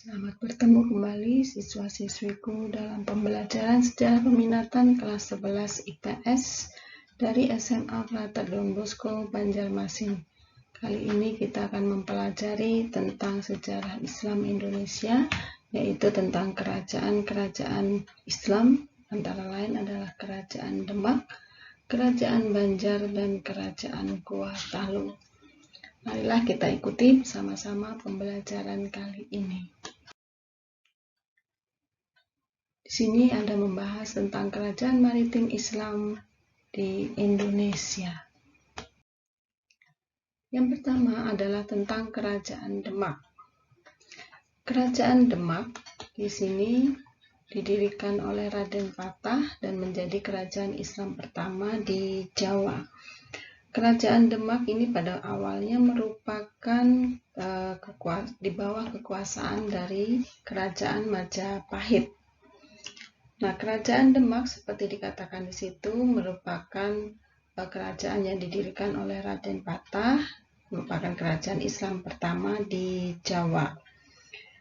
Selamat bertemu kembali siswa-siswiku dalam pembelajaran sejarah peminatan kelas 11 IPS dari SMA Frater Don Bosco, Banjarmasin. Kali ini kita akan mempelajari tentang sejarah Islam Indonesia, yaitu tentang kerajaan-kerajaan Islam, antara lain adalah Kerajaan Demak, Kerajaan Banjar, dan Kerajaan Goa Talu. Marilah kita ikuti bersama-sama pembelajaran kali ini. Di sini Anda membahas tentang kerajaan maritim Islam di Indonesia. Yang pertama adalah tentang Kerajaan Demak. Kerajaan Demak di sini didirikan oleh Raden Patah dan menjadi kerajaan Islam pertama di Jawa. Kerajaan Demak ini pada awalnya merupakan di bawah kekuasaan dari Kerajaan Majapahit. Nah, Kerajaan Demak seperti dikatakan di situ merupakan kerajaan yang didirikan oleh Raden Patah, merupakan kerajaan Islam pertama di Jawa.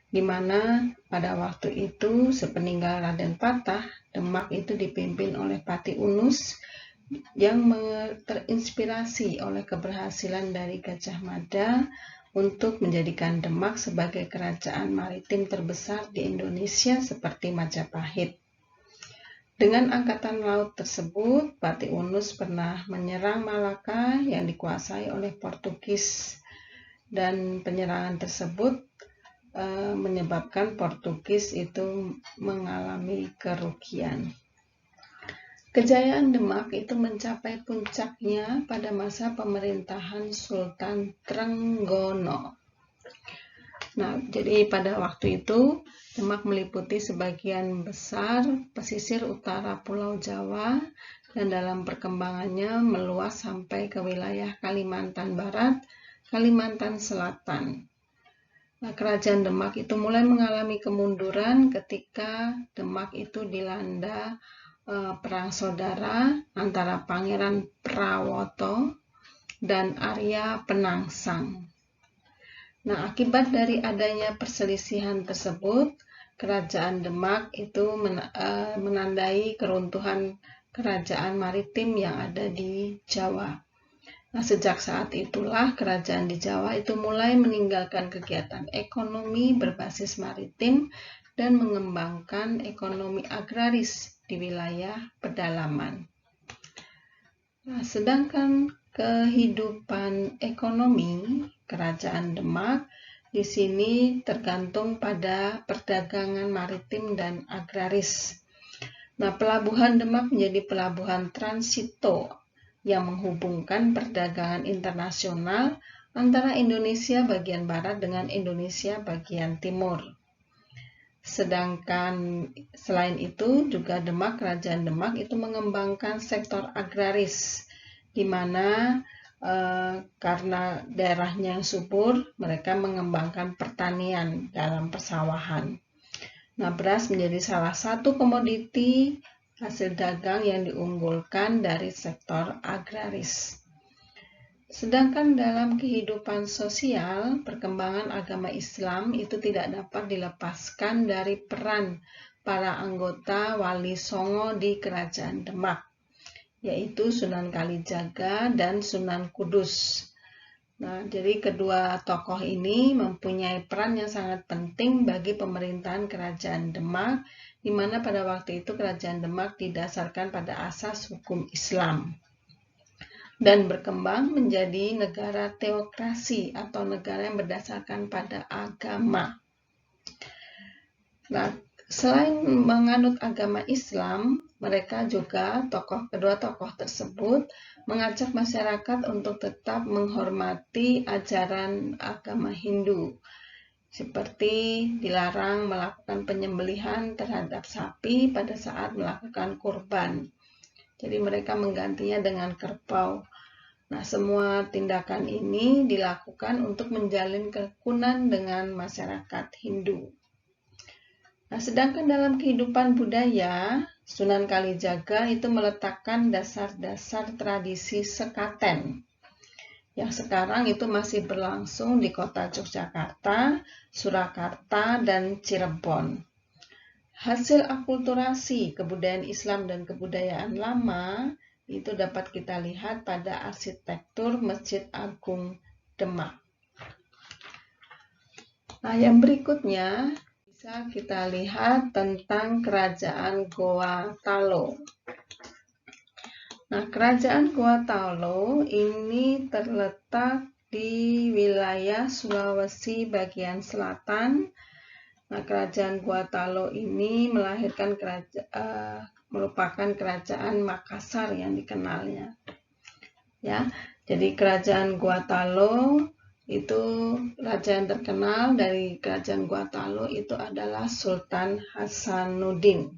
Di mana pada waktu itu sepeninggal Raden Patah, Demak itu dipimpin oleh Pati Unus yang terinspirasi oleh keberhasilan dari Gajah Mada untuk menjadikan Demak sebagai kerajaan maritim terbesar di Indonesia seperti Majapahit. Dengan angkatan laut tersebut, Pati Unus pernah menyerang Malaka yang dikuasai oleh Portugis, dan penyerangan tersebut menyebabkan Portugis itu mengalami kerugian. Kejayaan Demak itu mencapai puncaknya pada masa pemerintahan Sultan Trenggono. Nah, jadi pada waktu itu Demak meliputi sebagian besar pesisir utara Pulau Jawa dan dalam perkembangannya meluas sampai ke wilayah Kalimantan Barat, Kalimantan Selatan. Nah, Kerajaan Demak itu mulai mengalami kemunduran ketika Demak itu dilanda perang saudara antara Pangeran Prawoto dan Arya Penangsang. Nah, akibat dari adanya perselisihan tersebut, Kerajaan Demak itu menandai keruntuhan kerajaan maritim yang ada di Jawa. Nah, sejak saat itulah kerajaan di Jawa itu mulai meninggalkan kegiatan ekonomi berbasis maritim dan mengembangkan ekonomi agraris di wilayah pedalaman. Nah, sedangkan kehidupan ekonomi Kerajaan Demak di sini tergantung pada perdagangan maritim dan agraris. Nah, pelabuhan Demak menjadi pelabuhan transito yang menghubungkan perdagangan internasional antara Indonesia bagian barat dengan Indonesia bagian timur. Sedangkan selain itu juga Kerajaan Demak itu mengembangkan sektor agraris, di mana karena daerahnya yang subur, mereka mengembangkan pertanian dalam persawahan. Nah, beras menjadi salah satu komoditi hasil dagang yang diunggulkan dari sektor agraris. Sedangkan dalam kehidupan sosial, perkembangan agama Islam itu tidak dapat dilepaskan dari peran para anggota Wali Songo di Kerajaan Demak, yaitu Sunan Kalijaga dan Sunan Kudus. Nah, jadi kedua tokoh ini mempunyai peran yang sangat penting bagi pemerintahan Kerajaan Demak, di mana pada waktu itu Kerajaan Demak didasarkan pada asas hukum Islam dan berkembang menjadi negara teokrasi atau negara yang berdasarkan pada agama. Nah, selain menganut agama Islam, mereka juga kedua tokoh tersebut mengajak masyarakat untuk tetap menghormati ajaran agama Hindu, seperti dilarang melakukan penyembelihan terhadap sapi pada saat melakukan kurban. Jadi mereka menggantinya dengan kerbau. Nah, semua tindakan ini dilakukan untuk menjalin kerukunan dengan masyarakat Hindu. Nah, sedangkan dalam kehidupan budaya, Sunan Kalijaga itu meletakkan dasar-dasar tradisi sekaten, yang sekarang itu masih berlangsung di kota Yogyakarta, Surakarta, dan Cirebon. Hasil akulturasi kebudayaan Islam dan kebudayaan lama itu dapat kita lihat pada arsitektur Masjid Agung Demak. Nah, yang berikutnya bisa kita lihat tentang Kerajaan Goa Talo. Nah, Kerajaan Goa Talo ini terletak di wilayah Sulawesi bagian selatan. Nah, Kerajaan Goa Talo ini merupakan kerajaan Makassar yang dikenalnya. Ya, jadi Kerajaan Goa Talo itu raja yang terkenal dari Kerajaan Goa Talo itu adalah Sultan Hasanuddin.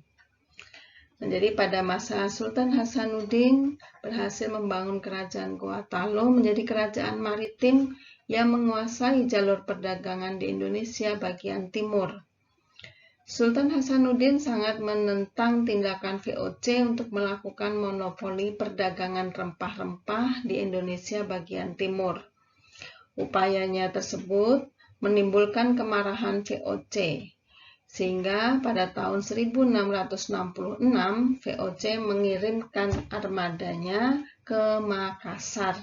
Nah, jadi pada masa Sultan Hasanuddin berhasil membangun Kerajaan Goa Talo menjadi kerajaan maritim yang menguasai jalur perdagangan di Indonesia bagian timur. Sultan Hasanuddin sangat menentang tindakan VOC untuk melakukan monopoli perdagangan rempah-rempah di Indonesia bagian timur. Upayanya tersebut menimbulkan kemarahan VOC, sehingga pada tahun 1666 VOC mengirimkan armadanya ke Makassar.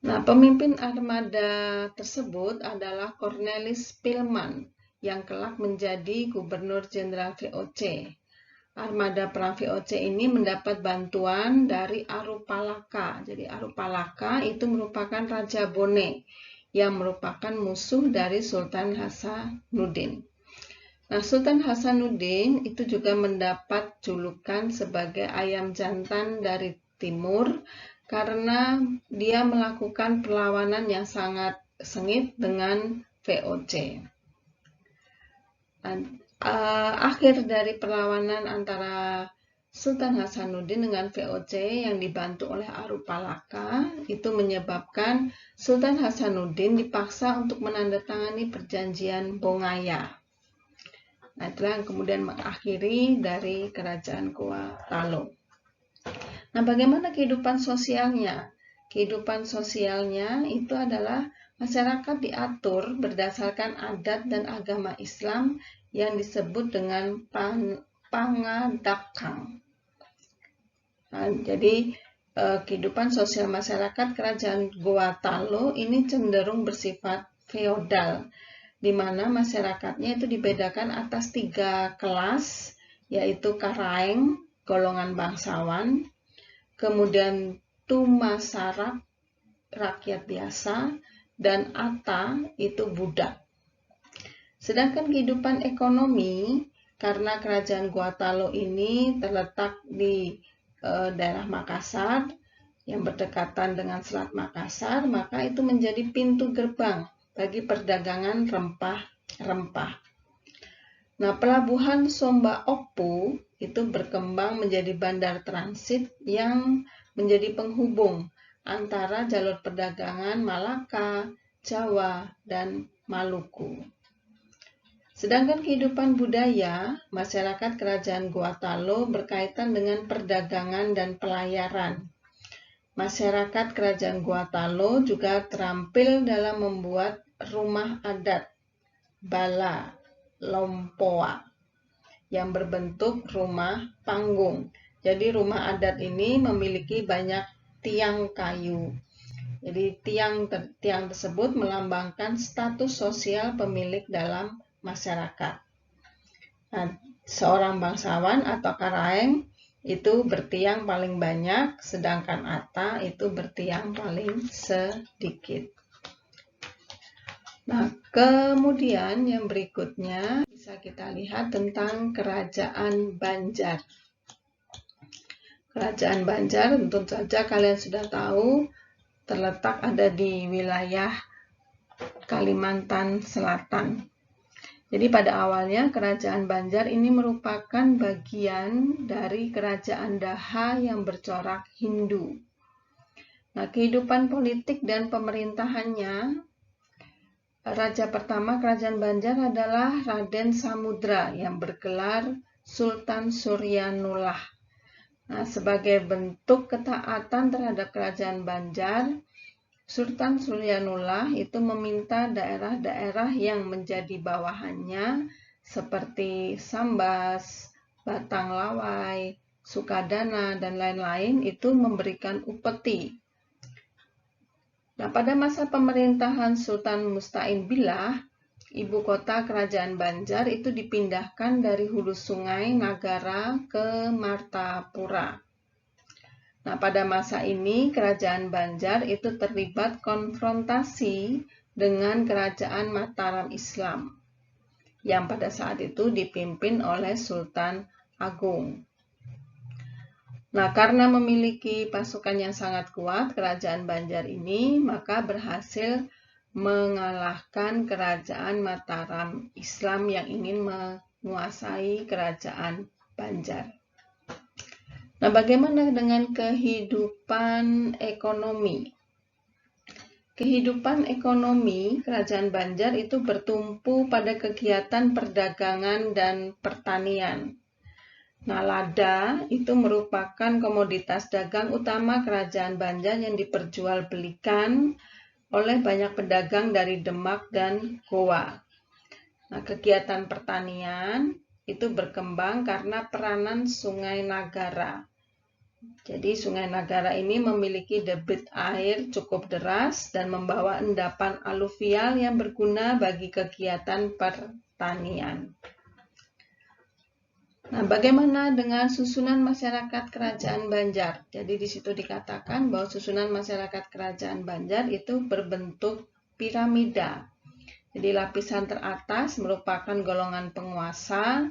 Nah, pemimpin armada tersebut adalah Cornelis Pilman yang kelak menjadi Gubernur Jenderal VOC. Armada perang VOC ini mendapat bantuan dari Arupalaka. Jadi Arupalaka itu merupakan Raja Bone yang merupakan musuh dari Sultan Hasanuddin. Nah, Sultan Hasanuddin itu juga mendapat julukan sebagai ayam jantan dari timur karena dia melakukan perlawanan yang sangat sengit dengan VOC. Akhir dari perlawanan antara Sultan Hasanuddin dengan VOC yang dibantu oleh Arupalaka itu menyebabkan Sultan Hasanuddin dipaksa untuk menandatangani perjanjian Bongaya. Nah, itulah yang kemudian mengakhiri dari Kerajaan Goa Talo. Nah, bagaimana kehidupan sosialnya? Kehidupan sosialnya itu adalah masyarakat diatur berdasarkan adat dan agama Islam yang disebut dengan Pangadakang. Nah, jadi kehidupan sosial masyarakat Kerajaan Goa Talo ini cenderung bersifat feodal, di mana masyarakatnya itu dibedakan atas 3 kelas, yaitu Karaeng, golongan bangsawan, kemudian Tumasarak, rakyat biasa, dan Ata, itu budak. Sedangkan kehidupan ekonomi, karena Kerajaan Goa Talo ini terletak di daerah Makassar yang berdekatan dengan Selat Makassar, maka itu menjadi pintu gerbang bagi perdagangan rempah-rempah. Nah, pelabuhan Somba Opu itu berkembang menjadi bandar transit yang menjadi penghubung antara jalur perdagangan Malaka, Jawa, dan Maluku. Sedangkan kehidupan budaya, masyarakat Kerajaan Goa Talo berkaitan dengan perdagangan dan pelayaran. Masyarakat Kerajaan Goa Talo juga terampil dalam membuat rumah adat Bala Lompoa yang berbentuk rumah panggung. Jadi rumah adat ini memiliki banyak tiang kayu. Jadi tiang tersebut melambangkan status sosial pemilik dalam masyarakat. Nah, seorang bangsawan atau Karaeng itu bertiang paling banyak, sedangkan Ata itu bertiang paling sedikit. Nah, kemudian yang berikutnya bisa kita lihat tentang Kerajaan Banjar. Kerajaan Banjar tentu saja kalian sudah tahu terletak ada di wilayah Kalimantan Selatan. Jadi pada awalnya Kerajaan Banjar ini merupakan bagian dari Kerajaan Daha yang bercorak Hindu. Nah, kehidupan politik dan pemerintahannya, Raja pertama Kerajaan Banjar adalah Raden Samudra yang bergelar Sultan Suryanullah. Nah, sebagai bentuk ketaatan terhadap kerajaan Banjar, Sultan Suryanullah itu meminta daerah-daerah yang menjadi bawahannya seperti Sambas, Batang Lawai, Sukadana, dan lain-lain itu memberikan upeti. Nah, pada masa pemerintahan Sultan Musta'in Billah, ibu kota kerajaan Banjar itu dipindahkan dari hulu sungai Nagara ke Martapura. Nah, pada masa ini kerajaan Banjar itu terlibat konfrontasi dengan kerajaan Mataram Islam yang pada saat itu dipimpin oleh Sultan Agung. Nah, karena memiliki pasukan yang sangat kuat, kerajaan Banjar ini maka berhasil mengalahkan kerajaan Mataram Islam yang ingin menguasai kerajaan Banjar. Nah, bagaimana dengan kehidupan ekonomi? Kehidupan ekonomi kerajaan Banjar itu bertumpu pada kegiatan perdagangan dan pertanian. Nah, lada itu merupakan komoditas dagang utama kerajaan Banjar yang diperjualbelikan oleh banyak pedagang dari Demak dan Goa. Nah, kegiatan pertanian itu berkembang karena peranan Sungai Nagara. Jadi Sungai Nagara ini memiliki debit air cukup deras dan membawa endapan aluvial yang berguna bagi kegiatan pertanian. Nah, bagaimana dengan susunan masyarakat kerajaan Banjar? Jadi di situ dikatakan bahwa susunan masyarakat kerajaan Banjar itu berbentuk piramida. Jadi lapisan teratas merupakan golongan penguasa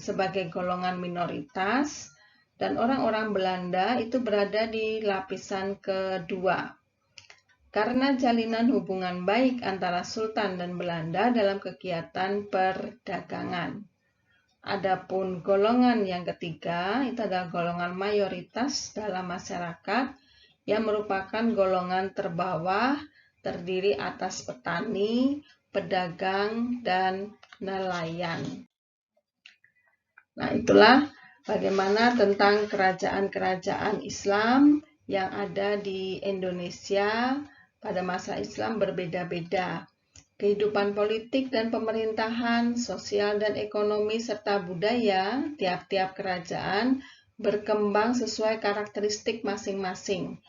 sebagai golongan minoritas, dan orang-orang Belanda itu berada di lapisan kedua. Karena jalinan hubungan baik antara Sultan dan Belanda dalam kegiatan perdagangan. Adapun golongan yang ketiga itu adalah golongan mayoritas dalam masyarakat yang merupakan golongan terbawah, terdiri atas petani, pedagang, dan nelayan. Nah, itulah bagaimana tentang kerajaan-kerajaan Islam yang ada di Indonesia pada masa Islam berbeda-beda. Kehidupan politik dan pemerintahan, sosial dan ekonomi, serta budaya tiap-tiap kerajaan berkembang sesuai karakteristik masing-masing.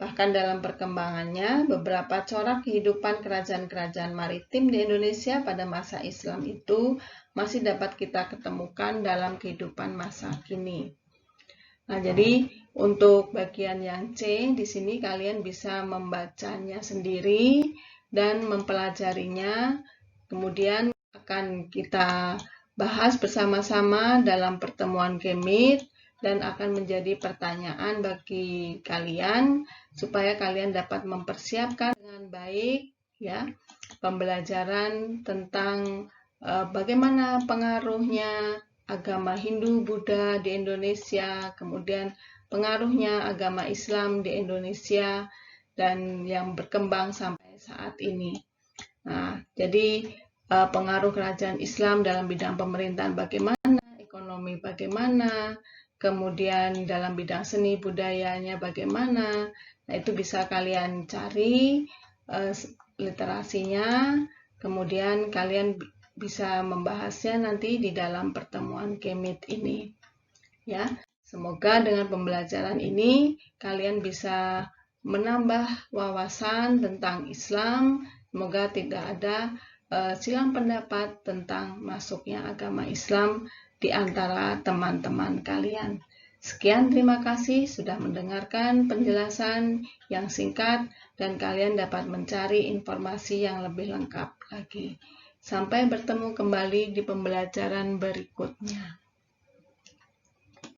Bahkan dalam perkembangannya, beberapa corak kehidupan kerajaan-kerajaan maritim di Indonesia pada masa Islam itu masih dapat kita ketemukan dalam kehidupan masa kini. Nah, jadi untuk bagian yang C, di sini kalian bisa membacanya sendiri dan mempelajarinya. Kemudian akan kita bahas bersama-sama dalam pertemuan Gemit dan akan menjadi pertanyaan bagi kalian supaya kalian dapat mempersiapkan dengan baik ya pembelajaran tentang bagaimana pengaruhnya agama Hindu Buddha di Indonesia, kemudian pengaruhnya agama Islam di Indonesia dan yang berkembang sampai saat ini. Nah, jadi pengaruh kerajaan Islam dalam bidang pemerintahan bagaimana, ekonomi bagaimana, kemudian dalam bidang seni budayanya bagaimana. Nah, itu bisa kalian cari literasinya, kemudian kalian bisa membahasnya nanti di dalam pertemuan Gemit ini. Ya, semoga dengan pembelajaran ini kalian bisa menambah wawasan tentang Islam. Semoga tidak ada silang pendapat tentang masuknya agama Islam di antara teman-teman kalian. Sekian, terima kasih sudah mendengarkan penjelasan yang singkat dan kalian dapat mencari informasi yang lebih lengkap lagi. Sampai bertemu kembali di pembelajaran berikutnya.